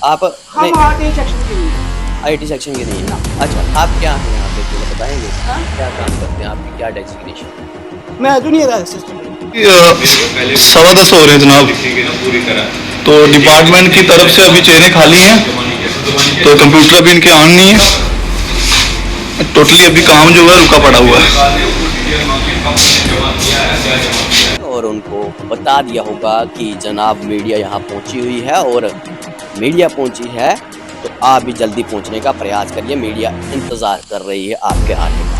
आप हम IT section के लिए। आईटी सेक्शन के नहीं है। अच्छा, आप क्या हैं यहाँ पे, थोड़ा बताएंगे क्या काम करते हैं, आपकी क्या डेजिग्नेशन? मैं जूनियर असिस्टेंट। 10:15 हो रहे हैं जनाब। तो डिपार्टमेंट की तरफ से अभी चेयरें खाली हैं, तो कंप्यूटर अभी इनके ऑन नहीं है। टोटली अभी काम जो है रुका पड़ा हुआ है। और उनको बता दिया होगा कि जनाब मीडिया यहाँ पहुँची हुई है और मीडिया पहुँची है तो आप भी जल्दी पहुँचने का प्रयास करिए, मीडिया इंतज़ार कर रही है आपके आने का।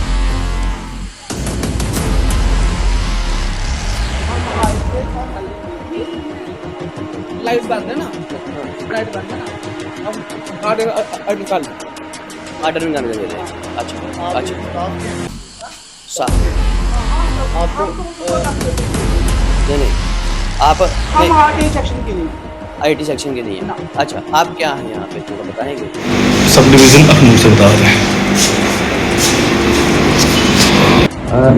लाइट बंद है ना, लाइट बंद है ना, हम ऑर्डर निकाल ऑर्डर निकालने दे रहे हैं। अच्छा अच्छा, आपको नहीं आप हम आईटी सेक्शन के लिए। आईटी सेक्शन के नहीं है। अच्छा, आप क्या हैं यहाँ पे, थोड़ा बताएंगे? सब डिवीज़न अखनूर से बता रहे हैं।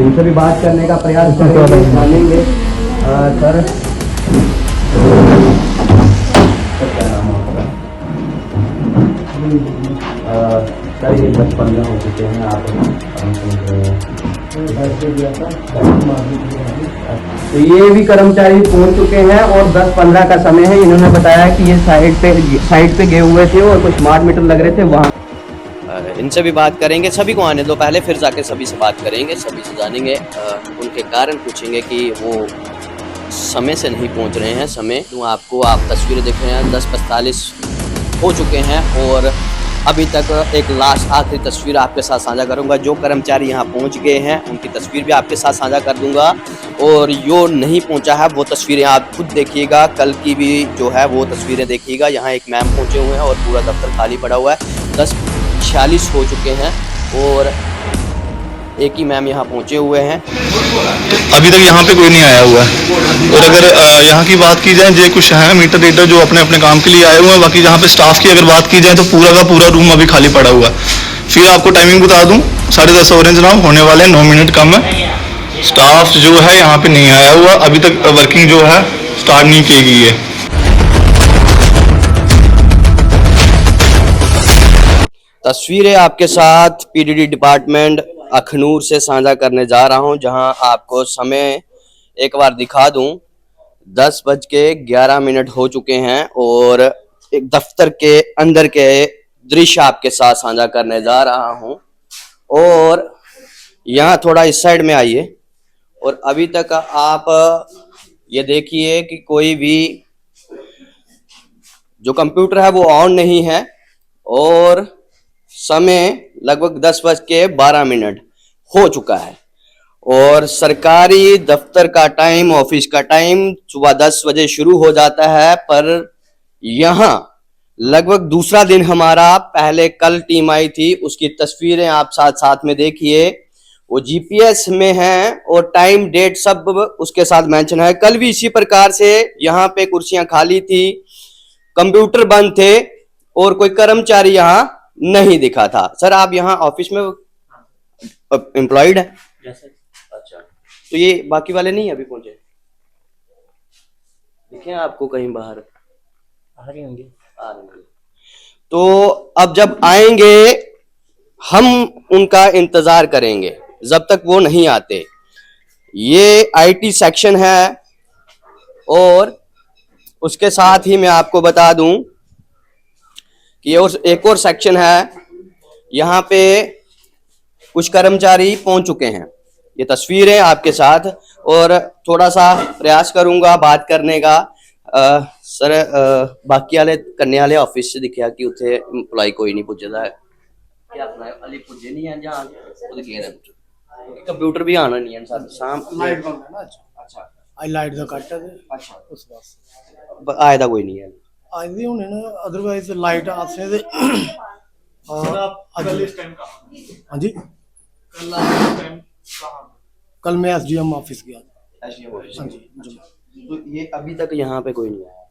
इनसे भी बात करने का प्रयास करेंगे, जानेंगे सर। क्या नाम है सर? ये 10-15 हो चुके हैं, आप तो ये भी कर्मचारी पहुंच चुके हैं और 10-15 का समय है। इन्होंने बताया कि ये साइड पे गए हुए थे और कुछ स्मार्ट मीटर लग रहे थे वहाँ। इनसे भी बात करेंगे, सभी को आने दो पहले, फिर जाके सभी से बात करेंगे, सभी से जानेंगे, उनके कारण पूछेंगे कि वो समय से नहीं पहुंच रहे हैं। समय तो आपको, आप तस्वीरें देख रहे हैं, 10:45 हो चुके हैं और अभी तक एक लास्ट आखिरी तस्वीर आपके साथ साझा करूंगा। जो कर्मचारी यहाँ पहुँच गए हैं उनकी तस्वीर भी आपके साथ साझा कर दूंगा और जो नहीं पहुँचा है वो तस्वीरें आप खुद देखिएगा, कल की भी जो है वो तस्वीरें देखिएगा। यहाँ एक मैम पहुँचे हुए हैं और पूरा दफ्तर खाली पड़ा हुआ है। 10:46 हो चुके हैं और एक ही मैम यहाँ पहुँचे हुए हैं। अभी तक यहाँ पे कोई नहीं आया हुआ है। और अगर यहाँ की बात की जाए, जो कुछ है मीटर रीडर जो अपने अपने काम के लिए आए हुए हैं, बाकी यहाँ पे स्टाफ की अगर बात की जाए तो पूरा का पूरा रूम अभी खाली पड़ा हुआ है। फिर आपको टाइमिंग बता दूँ, 10:30 हो रहे हैं जनाब, होने वाले 9 मिनट कम है। स्टाफ जो है यहाँ पे नहीं आया हुआ, अभी तक वर्किंग जो है स्टार्ट नहीं की गई है। तस्वीरें आपके साथ पीडीडी डिपार्टमेंट अखनूर से साझा करने जा रहा हूं, जहां आपको समय एक बार दिखा दूं। 10:11 हो चुके हैं और एक दफ्तर के अंदर के दृश्य आपके साथ साझा करने जा रहा हूं। और यहां थोड़ा इस साइड में आइए और अभी तक आप ये देखिए कि कोई भी जो कंप्यूटर है वो ऑन नहीं है और समय लगभग 10:12 हो चुका है और सरकारी दफ्तर का टाइम, ऑफिस का टाइम सुबह 10 बजे शुरू हो जाता है। पर यहाँ लगभग दूसरा दिन हमारा, पहले कल टीम आई थी, उसकी तस्वीरें आप साथ में देखिए, वो जीपीएस में है और टाइम डेट सब उसके साथ मेंशन है। कल भी इसी प्रकार से यहाँ पे कुर्सियां खाली थी, कंप्यूटर बंद थे और कोई कर्मचारी यहाँ नहीं दिखा था। सर, आप यहाँ ऑफिस में एम्प्लॉयड है? अच्छा, तो ये बाकी वाले नहीं अभी पहुंचे? दिखे आपको कहीं बाहर? आ रहे होंगे। तो अब जब आएंगे हम उनका इंतजार करेंगे जब तक वो नहीं आते। ये आईटी सेक्शन है और उसके साथ ही मैं आपको बता दूं कि और एक और सेक्शन है, यहाँ पे कुछ कर्मचारी पहुंच चुके हैं। ये तस्वीरें आपके साथ और थोड़ा सा प्रयास करूंगा बात करने का। सर, बाकी वाले करने वाले ऑफिस से दिखा कि उसे एम्प्लॉय कोई नहीं पुजदा है, क्या अली पुजे नहीं है जहां कंप्यूटर भी आना नहीं है सर। शाम लाइट बंद है ना। अच्छा, आई लाइट दा कट है। अच्छा, उस वास्ते आए दा कोई नहीं है आज भी होने ना, अदरवाइज लाइट आसे दे। कल इस टाइम कहां? हां जी, कल लास्ट टाइम कहां? कल मैं एसडीएम ऑफिस गया। SDM office? हां जी। तो ये अभी तक यहाँ पे कोई नहीं आया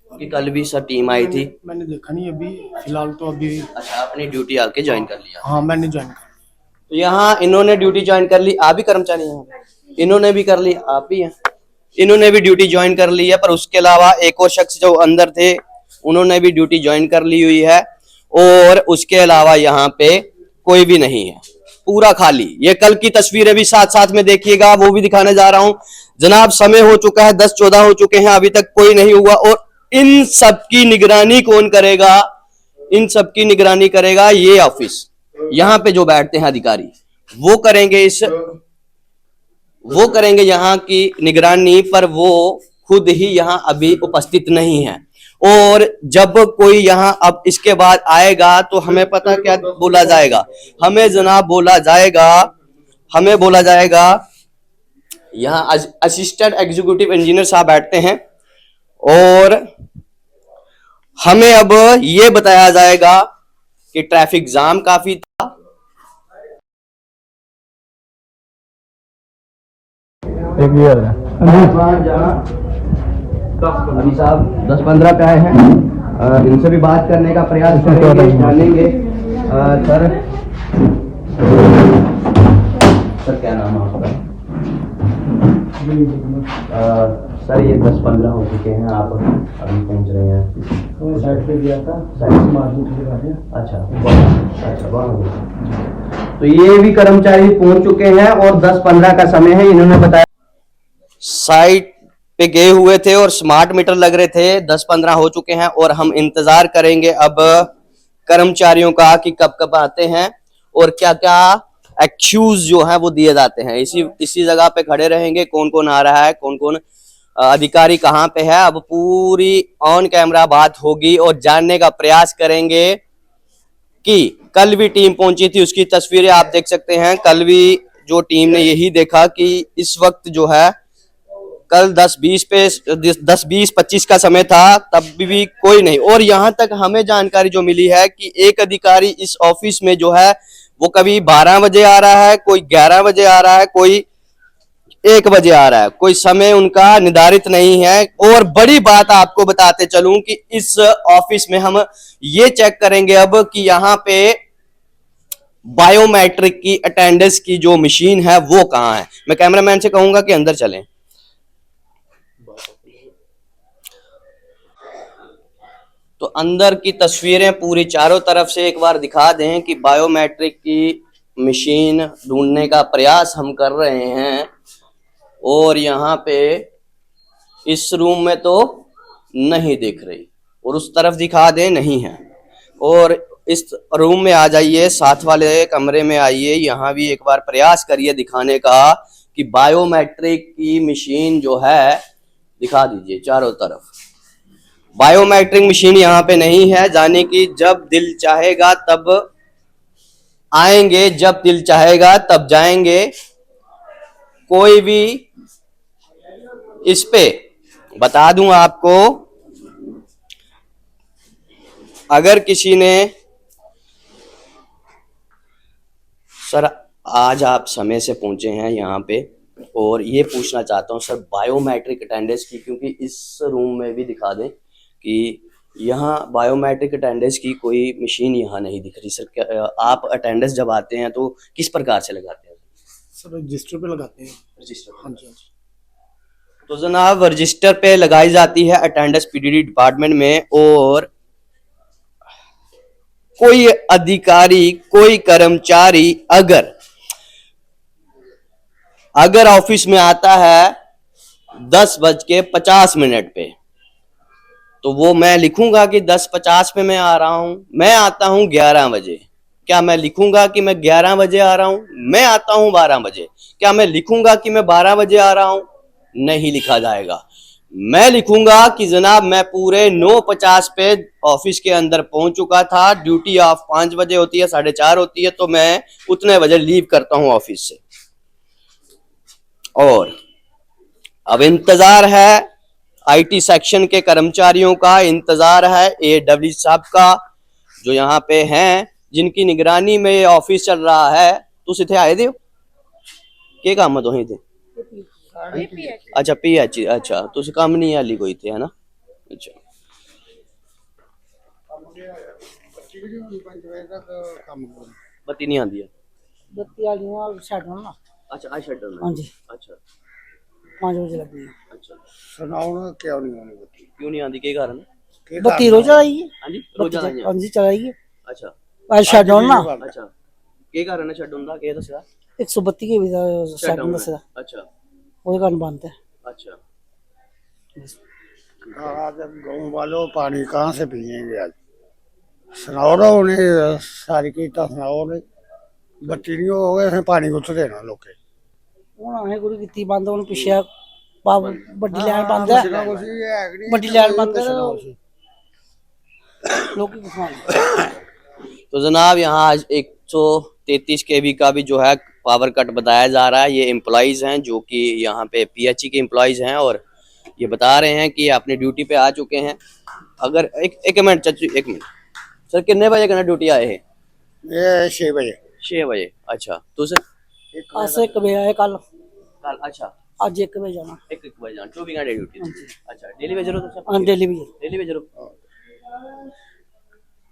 क्योंकि कल भी सर टीम आई थी। मैंने देखा नहीं अभी फिलहाल तो अभी। अच्छा, आपने ड्यूटी आके ज्वाइन कर लिया? हाँ, मैंने ज्वाइन कर लिया। तो यहाँ इन्होंने ड्यूटी ज्वाइन कर ली, आप भी कर्मचारी हैं? इन्होंने भी कर ली, आप भी हैं? इन्होंने भी ड्यूटी ज्वाइन कर ली है, पर उसके अलावा एक और शख्स जो अंदर थे उन्होंने भी ड्यूटी ज्वाइन कर ली हुई है और उसके अलावा यहाँ पे कोई भी नहीं है, पूरा खाली। ये कल की तस्वीरें भी साथ साथ में देखिएगा, वो भी दिखाने जा रहा हूं जनाब। समय हो चुका है 10-14 हो चुके हैं, अभी तक कोई नहीं हुआ। और इन सबकी निगरानी कौन करेगा? इन सबकी निगरानी करेगा ये ऑफिस, यहाँ पे जो बैठते हैं अधिकारी, वो करेंगे यहाँ की निगरानी, पर वो खुद ही यहाँ अभी उपस्थित नहीं है। और जब कोई यहाँ अब इसके बाद आएगा तो हमें पता क्या बोला जाएगा? हमें जनाब बोला जाएगा यहाँ असिस्टेंट एग्जीक्यूटिव इंजीनियर साहब बैठते हैं और हमें अब ये बताया जाएगा कि ट्रैफिक जाम काफी था। अभी साहब 10-15 पे आए हैं, इनसे भी बात करने का प्रयास करेंगे, जानेंगे। सर क्या नाम है आपका? सर ये 10-15 हो चुके हैं, आप अभी पहुंच रहे हैं? साइड पे गया था, साइड से अच्छा, तो ये भी कर्मचारी पहुंच चुके हैं और 10-15 का समय है, इन्होंने बताया। साइट पे गए हुए थे और स्मार्ट मीटर लग रहे थे, 10-15 हो चुके हैं और हम इंतजार करेंगे अब कर्मचारियों का कि कब कब आते हैं और क्या क्या एक्यूज जो है वो दिए जाते हैं। इसी जगह पे खड़े रहेंगे, कौन कौन आ रहा है, कौन कौन अधिकारी कहाँ पे है। अब पूरी ऑन कैमरा बात होगी और जानने का प्रयास करेंगे कि कल भी टीम पहुंची थी, उसकी तस्वीरें आप देख सकते हैं। कल भी जो टीम ने यही देखा कि इस वक्त जो है, कल 10-20-25 का समय था, तब भी कोई नहीं। और यहाँ तक हमें जानकारी जो मिली है कि एक अधिकारी इस ऑफिस में जो है वो कभी 12 बजे आ रहा है, कोई 11 बजे आ रहा है, कोई 1 बजे आ रहा है, कोई समय उनका निर्धारित नहीं है। और बड़ी बात आपको बताते चलूं कि इस ऑफिस में हम ये चेक करेंगे अब कि यहाँ पे बायोमेट्रिक की अटेंडेंस की जो मशीन है वो कहाँ है। मैं कैमरामैन से कहूंगा कि अंदर चलें। तो अंदर की तस्वीरें पूरी चारों तरफ से एक बार दिखा दें कि बायोमेट्रिक की मशीन ढूंढने का प्रयास हम कर रहे हैं। और यहाँ पे इस रूम में तो नहीं दिख रही, और उस तरफ दिखा दें, नहीं है। और इस रूम में आ जाइए, साथ वाले कमरे में आइए, यहाँ भी एक बार प्रयास करिए दिखाने का कि बायोमेट्रिक की मशीन जो है, दिखा दीजिए चारों तरफ। बायोमेट्रिक मशीन यहाँ पे नहीं है, जाने की जब दिल चाहेगा तब आएंगे, जब दिल चाहेगा तब जाएंगे। कोई भी इस पे बता दूं आपको, अगर किसी ने, सर आज आप समय से पहुंचे हैं यहाँ पे, और ये पूछना चाहता हूँ सर बायोमेट्रिक अटेंडेंस की, क्योंकि इस रूम में भी दिखा दें कि यहाँ बायोमेट्रिक अटेंडेंस की कोई मशीन यहाँ नहीं दिख रही। सर क्या आप अटेंडेंस जब आते हैं तो किस प्रकार से लगाते हैं? सर रजिस्टर पे लगाते हैं। रजिस्टर? हाँ जी, हाँ जी। तो जनाब रजिस्टर पे लगाई जाती है अटेंडेंस पीडीडी डिपार्टमेंट में। और कोई अधिकारी, कोई कर्मचारी अगर ऑफिस में आता है 10:50 पे, तो वो मैं लिखूंगा कि 10:50 पे मैं आ रहा हूं। मैं आता हूं 11 बजे, क्या मैं लिखूंगा कि मैं 11 बजे आ रहा हूं? मैं आता हूं 12 बजे, क्या मैं लिखूंगा कि मैं 12 बजे आ रहा हूं? नहीं लिखा जाएगा। मैं लिखूंगा कि जनाब मैं पूरे 9:50 पे ऑफिस के अंदर पहुंच चुका था, ड्यूटी ऑफ 5 बजे होती है, 4:30 होती है, तो मैं उतने बजे लीव करता हूं ऑफिस से। और अब इंतजार है आईटी सेक्शन के कर्मचारियों का, इंतजार है एडब्ल्यू साहब का, जो यहाँ पे हैं, जिनकी निगरानी में ये ऑफिस चल रहा है। तुम इथे आए थे के काम तो थे? अच्छा पीएच, अच्छा तुम कम नहीं आली कोई थे, है ना? अच्छा बत्ती नहीं आती है? बत्ती आ गई शट ना। अच्छा आज शटर। हाँ जी। अच्छा 5 बजे लगनी है। अच्छा सुनाओ ना, क्या नहीं होनी बत्ती? क्यों नहीं आती, के कारण? बत्ती रोज चलाई है। हाँ जी रोजा बत्ती लाइयां हाँ जी चलाई है। अच्छा आज शटडाउन ना अच्छा की कारण है शटडाउन दा के दसया 132 के भी शटडाउन दसदा अच्छा ਉਹਦੇ ਕਾਰਨ ਬੰਦ है। अच्छा आज गाँव वालों पानी कहाँ से पियेंगे आज? सुनाओ ना उन्हें सारी कीता सुनाओ ने बत्ती नहीं हो गए पानी कुछ देना लोग ਹੁਣ ਆਏ ਗੁਰੂ ਕੀਤੀ ਬੰਦ ਹੁਣ ਪਿੱਛੇ ਵੱਡੀ ਲਾਈਨ ਬੰਦ ਹੈ। ਵੱਡੀ ਲਾਈਨ ਬੰਦ है लोग की कुछ तो जनाब यहाँ आज 133 केवी का भी जो है पावर कट बताया जा रहा है। ये एम्प्लॉइज हैं जो कि यहाँ पे पीएचई के एम्प्लॉइज हैं और ये बता रहे हैं कि अपनी ड्यूटी पे आ चुके हैं। अगर एक मिनट चाचू एक मिनट सर कितने बजे करना ड्यूटी आए हैं? ये 6 बजे 6 बजे अच्छा तो सर आज 1 बजे आए कल अच्छा आज 1 बजे जाना 1 बजे जाना 24 घंटे ड्यूटी अच्छा डेली वेज रहो तो हाँ डेली भी डेली वेज रहो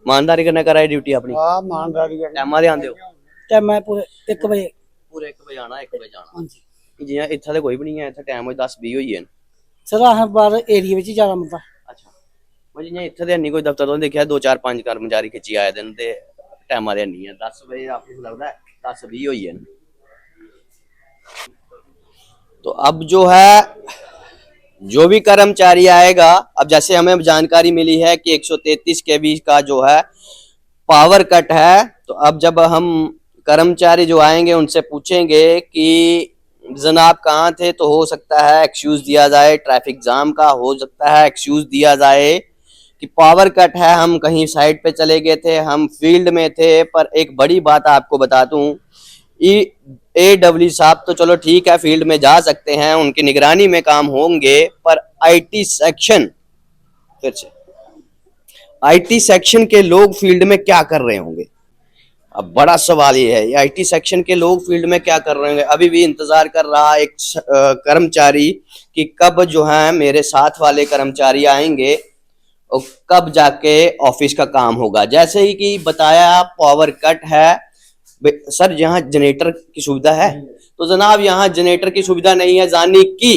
ईमानदारी करना कराए ड्यूटी अपनी हाँ ईमानदारी टाइम दे आंदे हो टाइम मैं पूरे 1 बजे पूरे 1 बजे आना 1 बजे जाना हाँ जी जियां इत्थे ते कोई भी नहीं है इत्थे टाइम 10-20 होई गए सर अस बाहर एरिया में जाना पड़ता। अच्छा मैं जियां इत्थे ते नहीं कोई दफ्तर तो देखा 2-4-5 कर्मचारी खिच्ची आए दिन ते टाइम दे नहीं है 10 बजे आपको लगता है 10-20 होई गए। तो अब जो है जो भी कर्मचारी आएगा अब जैसे हमें जानकारी मिली है कि 133 केवी का जो है पावर कट है तो अब जब हम कर्मचारी जो आएंगे उनसे पूछेंगे कि जनाब कहाँ थे तो हो सकता है एक्सक्यूज दिया जाए ट्रैफिक जाम का हो सकता है एक्सक्यूज दिया जाए कि पावर कट है हम कहीं साइड पे चले गए थे हम फील्ड में थे। पर एक बड़ी बात आपको बता दूं AW साहब तो चलो ठीक है फील्ड में जा सकते हैं उनकी निगरानी में काम होंगे पर IT सेक्शन फिर से IT सेक्शन के लोग फील्ड में क्या कर रहे होंगे? अब बड़ा सवाल ये है IT सेक्शन के लोग फील्ड में क्या कर रहे होंगे। अभी भी इंतजार कर रहा एक कर्मचारी कि कब जो है मेरे साथ वाले कर्मचारी आएंगे और कब जाके ऑफिस का काम होगा। जैसे ही कि बताया पावर कट है सर यहाँ जनरेटर की सुविधा है तो जनाब यहाँ जनरेटर की सुविधा नहीं है यानी कि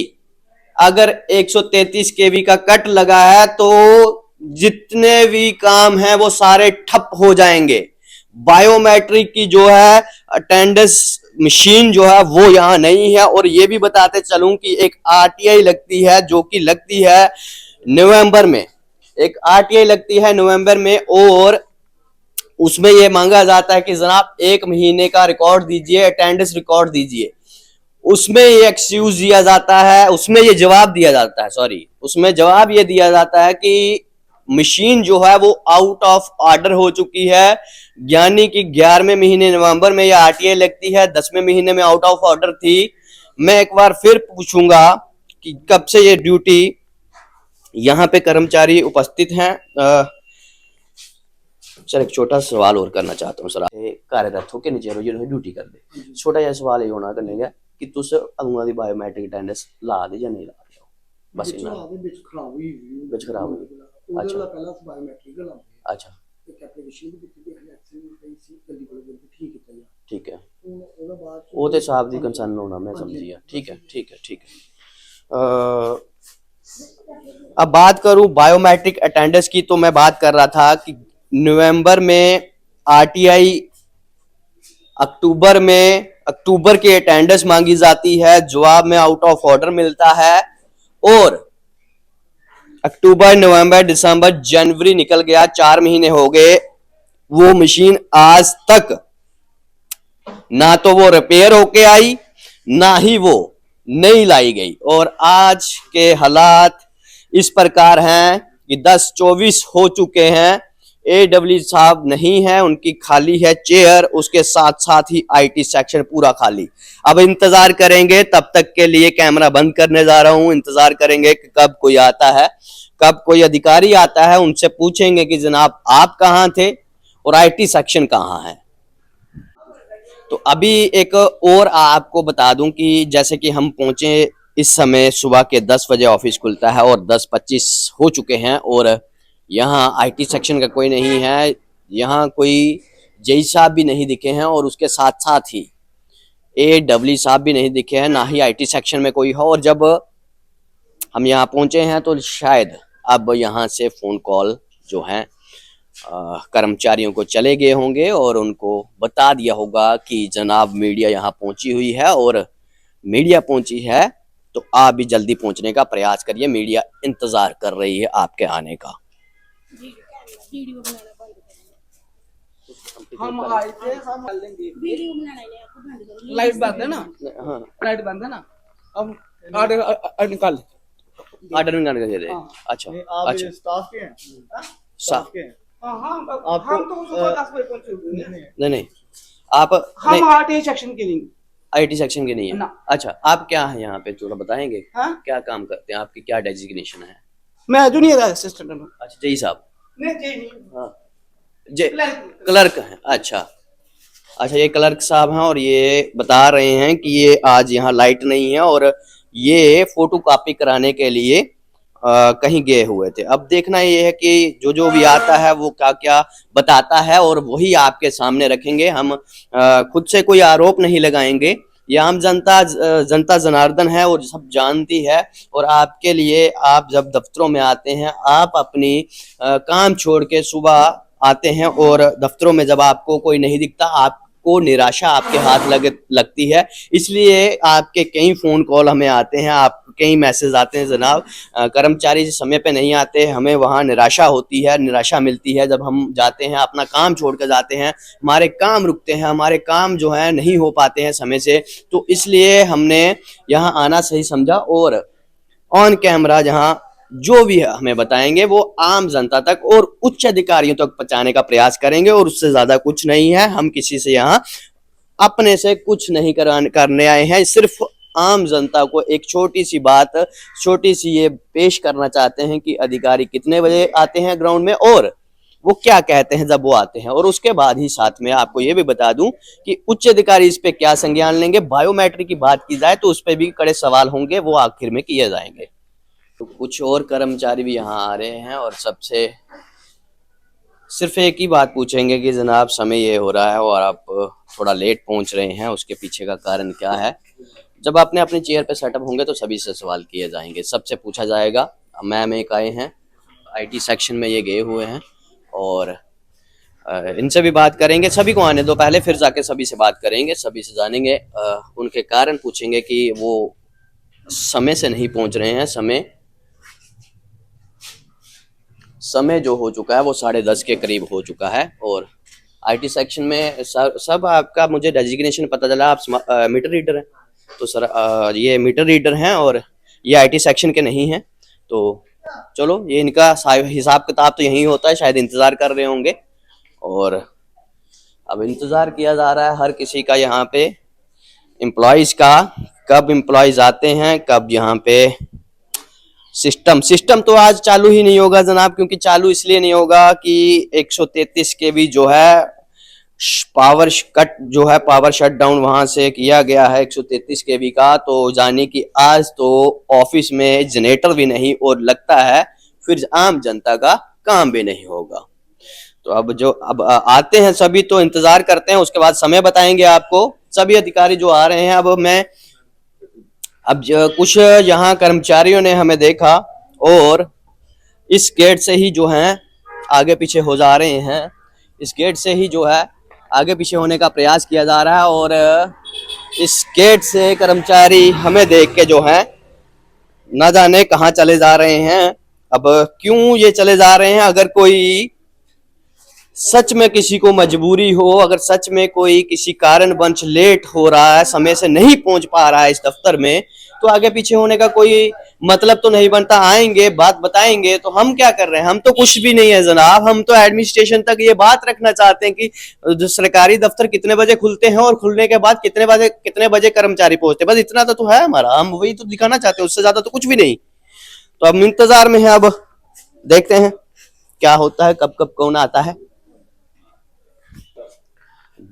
अगर 133 केवी का कट लगा है तो जितने भी काम हैं वो सारे ठप हो जाएंगे। बायोमेट्रिक की जो है अटेंडेंस मशीन जो है वो यहाँ नहीं है और ये भी बताते चलूं कि एक RTI लगती है जो कि लगती है नवंबर में एक RTI लगती है नवंबर में और उसमें ये मांगा जाता है कि जनाब 1 महीने का रिकॉर्ड दीजिए अटेंडेंस रिकॉर्ड दीजिए। उसमें ये एक्सक्यूज दिया जाता है उसमें ये जवाब दिया जाता है उसमें जवाब ये दिया जाता है कि मशीन जो है वो आउट ऑफ ऑर्डर हो चुकी है यानी कि 11वें महीने नवंबर में ये RTI लगती है 10वें महीने में आउट ऑफ ऑर्डर थी। मैं एक बार फिर पूछूंगा कि कब से ये ड्यूटी यहाँ पे कर्मचारी उपस्थित हैं। सर एक छोटा सवाल और करना चाहता हूँ सर कार्यरत हो के नीचे जो ड्यूटी कर दे छोटा जहा सवाल ये होना करने का कि तुस अगुआ दी बायोमेट्रिक अटेंडेंस ला दे या नहीं ला दे बस इन्ना विच खराब हुई विच खराब हुई अच्छा पहला बायोमेट्रिक ला अच्छा एक एप्लीकेशन भी ਦਿੱਤੀ ਹੈ एक्सीडेंट कई सी जल्दी कोल जल्दी ठीक ਕੀਤਾ ਜਾ ठीक है ਉਹਦਾ ਬਾਅਦ वो तो साहब दी कंसर्न होना मैं समझिया ठीक है। अब बात करूं बायोमेट्रिक अटेंडेंस की तो मैं बात कर रहा था कि नवंबर में RTI अक्टूबर की अटेंडेंस मांगी जाती है जवाब में आउट ऑफ ऑर्डर मिलता है और अक्टूबर नवंबर दिसंबर जनवरी निकल गया 4 महीने हो गए वो मशीन आज तक ना तो वो रिपेयर होके आई ना ही वो नहीं लाई गई और आज के हालात इस प्रकार हैं कि 10-24 हो चुके हैं AW साहब नहीं है उनकी खाली है चेयर उसके साथ साथ ही IT सेक्शन पूरा खाली। अब इंतजार करेंगे तब तक के लिए कैमरा बंद करने जा रहा हूं इंतजार करेंगे कि कब कोई आता है कब कोई अधिकारी आता है उनसे पूछेंगे कि जनाब आप कहां थे और IT सेक्शन कहां है। तो अभी एक और आपको बता दूं कि जैसे कि हम पहुंचे इस समय सुबह के 10 बजे ऑफिस खुलता है और 10:25 हो चुके हैं और यहाँ IT सेक्शन का कोई नहीं है यहाँ कोई जेई साहब भी नहीं दिखे हैं और उसके साथ साथ ही AW साहब भी नहीं दिखे हैं ना ही IT सेक्शन में कोई हो और जब हम यहाँ पहुंचे हैं तो शायद अब यहाँ से फ़ोन कॉल जो हैं कर्मचारियों को चले गए होंगे और उनको बता दिया होगा कि जनाब मीडिया यहाँ पहुंची हुई है और मीडिया पहुंची है तो आप भी जल्दी पहुंचने का प्रयास करिए, मीडिया इंतजार कर रही है आपके आने का। हम आए थे, हम डाल देंगे लाइट बंद है ना। हाँ, लाइट बंद है ना, अब ऑर्डर निकाल ऑर्डर निकाल के दे दे। हाँ। अच्छा आप अच्छा स्टाफ के हैं? सा- के हैं? हम तो सुबह 10 बजे पहुंचे हुए हैं। नहीं नहीं आप हम आरटीआई सेक्शन के नहीं। आईटी सेक्शन के नहीं है। ना। अच्छा आप क्या है यहाँ पे थोड़ा बताएंगे? हाँ? क्या काम करते हैं, आपकी क्या डेजिग्नेशन है? मैं जूनियर असिस्टेंट हूँ। अच्छा जय साहब। नहीं जी नहीं, हाँ जे क्लर्क। क्लर्क हैं। अच्छा अच्छा ये क्लर्क साहब हैं और ये बता रहे हैं कि ये आज यहाँ लाइट नहीं है और ये फोटो कॉपी कराने के लिए कहीं गए हुए थे। अब देखना ये है कि जो जो भी आता है वो क्या क्या बताता है और वही आपके सामने रखेंगे। हम खुद से कोई आरोप नहीं लगाएंगे। ये आम जनता जनार्दन है और सब जानती है। और आपके लिए आप जब दफ्तरों में आते हैं, आप अपनी काम छोड़ के सुबह आते हैं और दफ्तरों में जब आपको कोई नहीं दिखता, आपको निराशा आपके हाथ लगती है। इसलिए आपके कई फ़ोन कॉल हमें आते हैं, आप कई मैसेज आते हैं जनाब कर्मचारी समय पे नहीं आते, हमें वहाँ निराशा होती है, निराशा मिलती है जब हम जाते हैं, अपना काम छोड़ कर जाते हैं, हमारे काम रुकते हैं, हमारे काम जो है नहीं हो पाते हैं समय से। तो इसलिए हमने यहाँ आना सही समझा और ऑन कैमरा जहाँ जो भी हमें बताएंगे वो आम जनता तक और उच्च अधिकारियों तक पहुंचाने का प्रयास करेंगे और उससे ज्यादा कुछ नहीं है। हम किसी से यहाँ अपने से कुछ नहीं करने आए हैं, सिर्फ आम जनता को एक छोटी सी बात, छोटी सी ये पेश करना चाहते हैं कि अधिकारी कितने बजे आते हैं ग्राउंड में और वो क्या कहते हैं जब वो आते हैं। और उसके बाद ही साथ में आपको ये भी बता दूं कि उच्च अधिकारी इस पे क्या संज्ञान लेंगे। बायोमेट्रिक की बात की जाए तो उस पर भी कड़े सवाल होंगे, वो आखिर में किए जाएंगे। तो कुछ और कर्मचारी भी यहाँ आ रहे हैं और सबसे सिर्फ एक ही बात पूछेंगे कि जनाब समय ये हो रहा है और आप थोड़ा लेट पहुंच रहे हैं, उसके पीछे का कारण क्या है। जब आपने अपनी चेयर पे सेटअप होंगे तो सभी से सवाल किए जाएंगे, सबसे पूछा जाएगा। मैम एक आए हैं आईटी सेक्शन में, ये गए हुए हैं और इनसे भी बात करेंगे। सभी को आने दो पहले, फिर जाके सभी से बात करेंगे, सभी से जानेंगे, उनके कारण पूछेंगे कि वो समय से नहीं पहुंच रहे हैं। समय जो हो चुका है वो 10:30 के करीब हो चुका है। और आईटी सेक्शन में सब आपका मुझे डेजिग्नेशन पता चला, आप मीटर रीडर हैं। तो सर ये मीटर रीडर हैं और ये आईटी सेक्शन के नहीं हैं। तो चलो ये इनका हिसाब किताब तो यही होता है, शायद इंतज़ार कर रहे होंगे। और अब इंतज़ार किया जा रहा है हर किसी का यहाँ पे एम्प्लॉयज़ का, कब एम्प्लॉयज़ आते हैं, कब यहाँ पे सिस्टम तो आज चालू ही नहीं होगा जनाब, क्योंकि चालू इसलिए नहीं होगा कि 133 केवी जो है पावर कट जो है, पावर शट डाउन वहां से किया गया है 133 केवी का। तो जाने कि आज तो ऑफिस में जनरेटर भी नहीं और लगता है फिर आम जनता का काम भी नहीं होगा। तो अब आते हैं सभी, तो इंतजार करते हैं, उसके बाद समय बताएंगे आपको सभी अधिकारी जो आ रहे हैं। अब कुछ यहाँ कर्मचारियों ने हमें देखा और इस गेट से ही जो है आगे पीछे हो जा रहे हैं, इस गेट से ही जो है आगे पीछे होने का प्रयास किया जा रहा है। और इस गेट से कर्मचारी हमें देख के जो है न जाने कहाँ चले जा रहे हैं। अब क्यों ये चले जा रहे हैं, अगर कोई सच में किसी को मजबूरी हो, अगर सच में कोई किसी कारणवश लेट हो रहा है, समय से नहीं पहुंच पा रहा है इस दफ्तर में, तो आगे पीछे होने का कोई मतलब तो नहीं बनता। आएंगे बात बताएंगे, तो हम क्या कर रहे हैं, हम तो कुछ भी नहीं है जनाब। हम तो एडमिनिस्ट्रेशन तक ये बात रखना चाहते हैं कि सरकारी दफ्तर कितने बजे खुलते हैं और खुलने के बाद कितने बजे कर्मचारी पहुंचते हैं, बस इतना तो है हमारा, हम वही तो दिखाना चाहते हैं, उससे ज्यादा तो कुछ भी नहीं। तो अब इंतजार में है, अब देखते हैं क्या होता है, कब कौन आता है।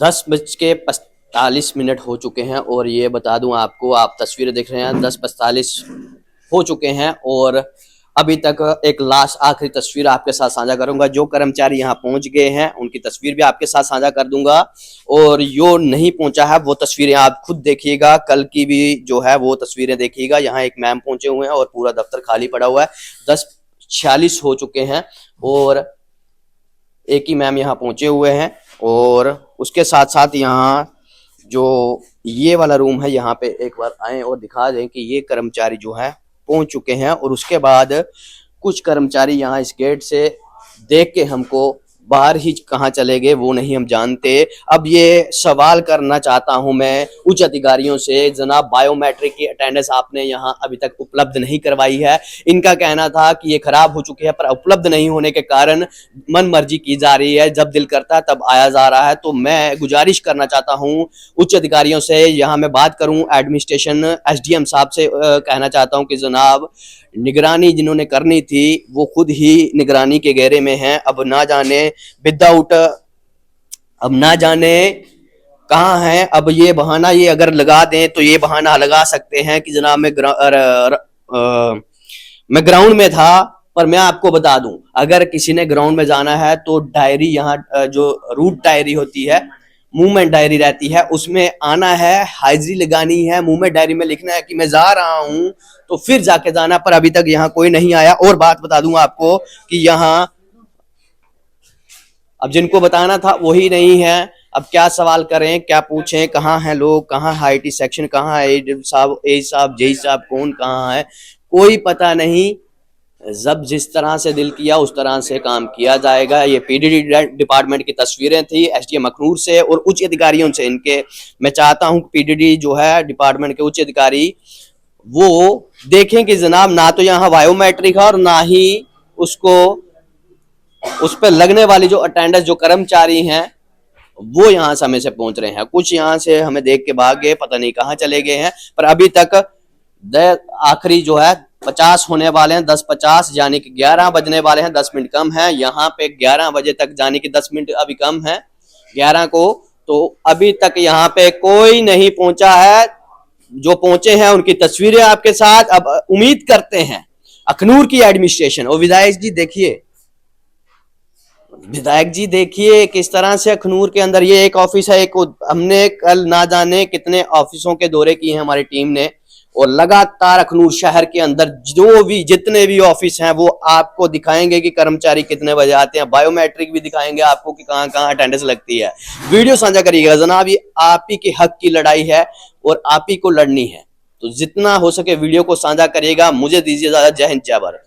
10:45 हो चुके हैं और ये बता दूं आपको, आप तस्वीरें देख रहे हैं 10:45 हो चुके हैं और अभी तक एक लास्ट आखिरी तस्वीर आपके साथ साझा करूंगा। जो कर्मचारी यहाँ पहुंच गए हैं उनकी तस्वीर भी आपके साथ साझा कर दूंगा और जो नहीं पहुंचा है वो तस्वीरें आप खुद देखिएगा, कल की भी जो है वो तस्वीरें देखिएगा। यहाँ एक मैम पहुंचे हुए हैं और पूरा दफ्तर खाली पड़ा हुआ है। 46 हो चुके हैं और एक ही मैम यहाँ पहुंचे हुए हैं। और उसके साथ साथ यहाँ जो ये वाला रूम है, यहाँ पे एक बार आए और दिखा दें कि ये कर्मचारी जो है पहुंच चुके हैं। और उसके बाद कुछ कर्मचारी यहाँ इस गेट से देख के हमको बाहर ही कहाँ चले गए वो नहीं हम जानते। अब ये सवाल करना चाहता हूं मैं उच्च अधिकारियों से, जनाब बायोमेट्रिक की अटेंडेंस आपने यहाँ अभी तक उपलब्ध नहीं करवाई है। इनका कहना था कि ये खराब हो चुकी है, पर उपलब्ध नहीं होने के कारण मन मर्जी की जा रही है, जब दिल करता है तब आया जा रहा है। तो मैं गुजारिश करना चाहता हूँ उच्च अधिकारियों से, यहाँ मैं बात करूँ एडमिनिस्ट्रेशन SDM साहब से कहना चाहता हूँ कि जनाब निगरानी जिन्होंने करनी थी वो खुद ही निगरानी के घेरे में हैं। अब ना जाने विदाउट, अब ना जाने कहाँ है। अब ये बहाना ये अगर लगा दें तो ये बहाना लगा सकते हैं कि जनाब मैं ग्राउंड में था। पर मैं आपको बता दूं, अगर किसी ने ग्राउंड में जाना है तो डायरी यहाँ जो रूट डायरी होती है, मूवमेंट डायरी रहती है, उसमें आना है, हाजिरी लगानी है, मूवमेंट डायरी में लिखना है कि मैं जा रहा हूं, तो फिर जाके जाना। पर अभी तक यहाँ कोई नहीं आया। और बात बता दूं आपको कि यहाँ अब जिनको बताना था वही नहीं है। अब क्या सवाल करें, क्या पूछें, कहाँ हैं लोग, कहाँ है IT सेक्शन, कहाँ है AD साहब, JE साहब, कौन कहाँ है, कोई पता नहीं। जब जिस तरह से दिल किया उस तरह से काम किया जाएगा। ये PDD डिपार्टमेंट की तस्वीरें थी SDM अखनूर से और उच्च अधिकारियों से इनके। मैं चाहता हूं PDD जो है डिपार्टमेंट के उच्च अधिकारी वो देखें कि जनाब ना तो यहाँ बायोमेट्रिक है और ना ही उसको उस पर लगने वाली जो अटेंडेंस जो कर्मचारी हैं वो यहाँ समय से पहुंच रहे हैं। कुछ यहाँ से हमें देख के भाग गए, पता नहीं कहाँ चले गए हैं। पर अभी तक आखिरी जो है 50 होने वाले हैं, 10:50 यानी कि 11 बजने वाले हैं, 10 मिनट कम है। यहाँ पे 11 बजे तक जाने की 10 मिनट अभी कम है 11 को। तो अभी तक यहाँ पे कोई नहीं पहुंचा है। जो पहुंचे हैं उनकी तस्वीरें आपके साथ। अब उम्मीद करते हैं अखनूर की एडमिनिस्ट्रेशन और विधायक जी देखिए, विधायक जी देखिए किस तरह से अखनूर के अंदर ये एक ऑफिस है, एक हमने कल ना जाने कितने ऑफिसों के दौरे किए हैं हमारी टीम ने। और लगातार अखनूर शहर के अंदर जितने भी ऑफिस हैं वो आपको दिखाएंगे कि कर्मचारी कितने बजे आते हैं, बायोमेट्रिक भी दिखाएंगे आपको कि कहां कहां अटेंडेंस लगती है। वीडियो साझा करिएगा जनाब, ये आप ही के हक की लड़ाई है और आप ही को लड़नी है। तो जितना हो सके वीडियो को साझा करिएगा। मुझे दीजिए इजाजत। जय हिंद, जय भारत।